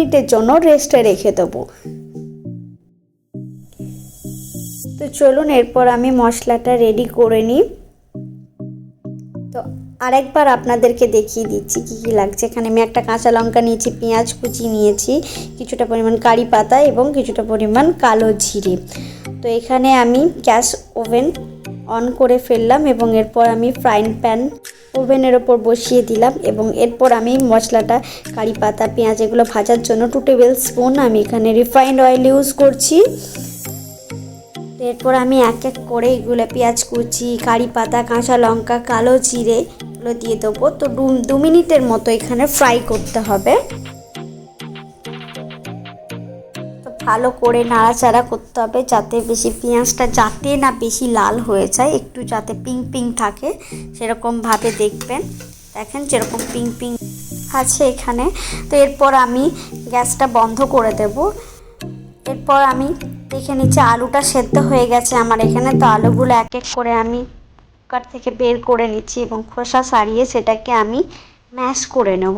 মিনিটের জন্য রেস্টে রেখে দেবো। তো চলুন এরপর আমি মশলাটা রেডি করে নিই। তো আরেকবার আপনাদেরকে দেখিয়ে দিচ্ছি কী কী লাগছে। এখানে আমি একটা কাঁচা লঙ্কা নিয়েছি, পেঁয়াজ কুচি নিয়েছি, কিছুটা পরিমাণ কারি পাতা এবং কিছুটা পরিমাণ কালো জিরে। তো এখানে আমি গ্যাস ওভেন অন করে ফেললাম এবং এরপর আমি ফ্রাইং প্যান ওভেনের ওপর বসিয়ে দিলাম এবং এরপর আমি মশলাটা কারি পাতা পেঁয়াজ এগুলো ভাজার জন্য 2 টেবিল স্পুন আমি এখানে রিফাইন্ড অয়েল ইউজ করছি। এরপর আমি এক এক করে এগুলো পেঁয়াজ কুচি, কারি পাতা, কাঁচা লঙ্কা, কালো জিরে এগুলো দিয়ে দেবো। তো 2 মিনিটের মতো এখানে ফ্রাই করতে হবে। তো ভালো করে নাড়াচাড়া করতে হবে যাতে বেশি পেঁয়াজটা যাতে না বেশি লাল হয়ে যায়, একটু যাতে পিঙ্ক পিঙ্ক থাকে সেরকমভাবে দেখবেন। দেখেন যেরকম পিঙ্ক পিঙ্ক আছে এখানে। তো এরপর আমি গ্যাসটা বন্ধ করে দেব। এরপর আমি দেখে নিচ্ছি আলুটা সেদ্ধ হয়ে গেছে আমার এখানে। তো আলুগুলো এক এক করে আমি কুকার থেকে বের করে নিচ্ছি এবং খোসা ছাড়িয়ে সেটাকে আমি ম্যাশ করে নেব।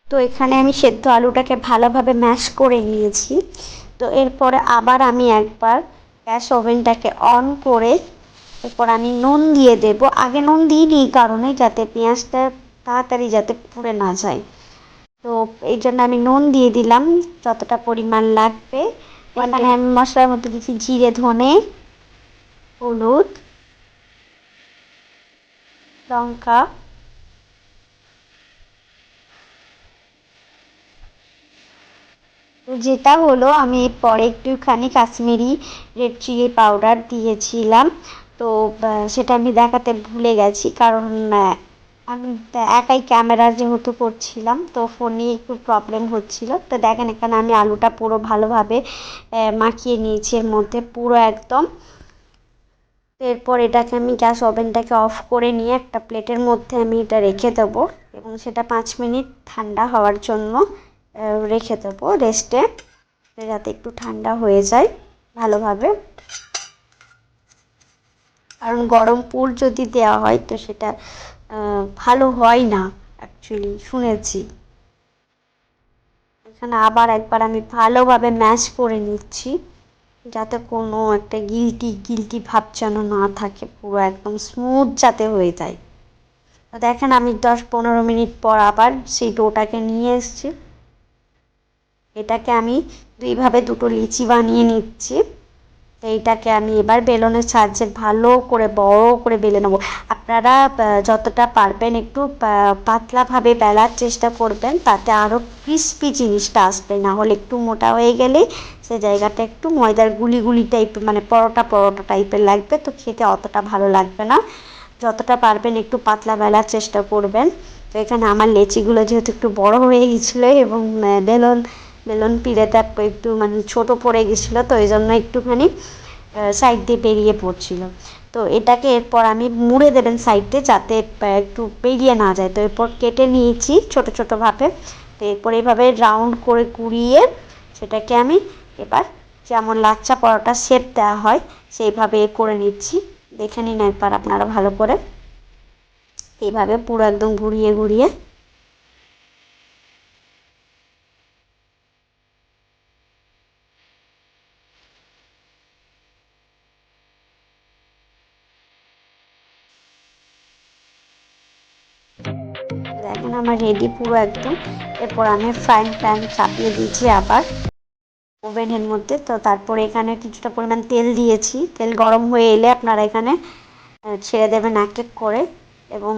তো এখানে আমি সেদ্ধ আলুটাকে ভালোভাবে ম্যাশ করে নিয়েছি। তো এরপরে আবার আমি একবার গ্যাস ওভেনটাকে অন করে এরপর আমি নুন দিয়ে দেব। আগে নুন দিইনি এই কারণে যাতে পেঁয়াজটা তাড়াতাড়ি যাতে পুড়ে না যায়। তো এই জন্য আমি নুন দিয়ে দিলাম যতটা পরিমাণ লাগবে। এখানে আমি মশলার মধ্যে দিচ্ছি জিরে, ধনে, হলুদ, লঙ্কা, যেটা হলো আমি পরে একটুখানি কাশ্মীরি রেড চিলি পাউডার দিয়েছিলাম। তো সেটা আমি দেখাতে ভুলে গেছি কারণ আমি একাই ক্যামেরা যেহেতু করছিলাম তো ফোন নিয়ে একটু প্রবলেম হচ্ছিল। তো দেখেন এখানে আমি আলুটা পুরো ভালোভাবে মাখিয়ে নিয়েছি এর মধ্যে পুরো একদম। তো এরপর এটাকে আমি গ্যাস ওভেনটাকে অফ করে নিয়ে একটা প্লেটের মধ্যে আমি এটা রেখে দেবো এবং সেটা 5 মিনিট ঠান্ডা হওয়ার জন্য রেখে দেবো রেস্টে, যাতে একটু ঠান্ডা হয়ে যায় ভালোভাবে। কারণ গরম পুর যদি দেওয়া হয় তো সেটা ভালো হয় না অ্যাকচুয়ালি, শুনেছি। এখানে আবার একবার আমি ভালোভাবে ম্যাশ করে নিচ্ছি যাতে কোনো একটা গিলটি গিলটি ভাব যেন না থাকে, পুরো একদম স্মুথ যাতে হয়ে যায়। তো দেখেন আমি 10-15 মিনিট পর আবার সেই ডোটাকে নিয়ে এসেছি। এটাকে আমি দুইভাবে দুটো লিচি বানিয়ে নিচ্ছি। তো এইটাকে আমি এবার বেলনের সাহায্যে ভালো করে বড় করে বেলে নেবো। আপনারা যতটা পারবেন একটু পাতলাভাবে বেলার চেষ্টা করবেন, তাতে আরও ক্রিস্পি জিনিসটা আসবে। না হলে একটু মোটা হয়ে গেলে সে জায়গাটা একটু ময়দার গুলি গুলি টাইপের মানে পরোটা পরোটা টাইপের লাগবে, তো খেতে অতটা ভালো লাগবে না। যতটা পারবেন একটু পাতলা বেলার চেষ্টা করবেন। তো এখানে আমার লেচিগুলো যেহেতু একটু বড় হয়ে গেছিলো এবং বেলন পিড়েটা একটু মানে ছোটো পড়ে গেছিলো, তো এই জন্য একটুখানি সাইড দিয়ে বেরিয়ে পড়ছিল। তো এটাকে এরপর আমি মুড়ে দেবেন সাইডে যাতে একটু বেরিয়ে না যায়। তো এরপর কেটে নিয়েছি ছোটো ছোটোভাবে। তো এরপর এইভাবে রাউন্ড করে কুড়িয়ে সেটাকে আমি এবার যেমন লাচ্ছা পরোটা শেপ দেওয়া হয় সেইভাবে করে নিচ্ছি। দেখে নিন একবার আপনারা ভালো করে, এইভাবে পুরো একদম ঘুরিয়ে ঘুরিয়ে। দেখেন আমার রেডি পুরো একদম। এরপর আমি ফ্রাইং প্যান চাপিয়ে দিয়েছি আবার ওভেনের মধ্যে। তো তারপরে এখানে কিছুটা পরিমাণ তেল দিয়েছি। তেল গরম হয়ে এলে আপনারা এখানে ছেড়ে দেবেন এক এক করে এবং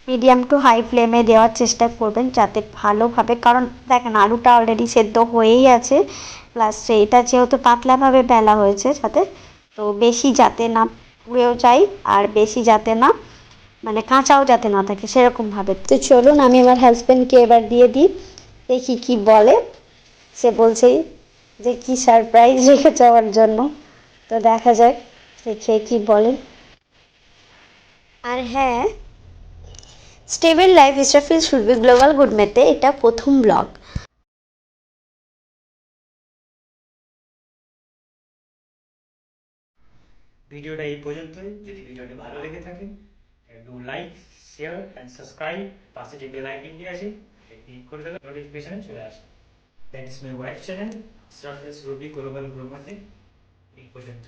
মিডিয়াম টু হাই ফ্লেমে দেওয়ার চেষ্টা করবেন যাতে ভালোভাবে, কারণ দেখেন আলুটা অলরেডি সেদ্ধ হয়েই আছে, প্লাস সেইটা যেহেতু পাতলাভাবে বেলা হয়েছে যাতে, তো বেশি যাতে না পুড়েও যায় আর বেশি যাতে না মানে কাঁচাও যাতে না থাকে সেরকমভাবে। তো চলুন আমি আমার হাজব্যান্ডকে এবার দিয়ে দিই, দেখি কি বলে। সে বলছে যে কি সারপ্রাইজ রেখে যাওয়ার জন্য। তো দেখা যাক সে কি বলেন। আর হ্যাঁ, স্টেবল লাইফ ইসরাফিল সুরভি গ্লোবাল গুডমেতে এটা প্রথম ব্লগ। ভিডিওটা এই পর্যন্তই। যদি ভিডিওটি ভালো লেগে থাকে একটু লাইক, শেয়ার অ্যান্ড সাবস্ক্রাইব, পাশে যে বেল আইকনটি আছে ক্লিক করে দেবে, নোটিফিকেশন চলে আসে। That is my wife channel surface Ruby global group. এই পর্যন্ত।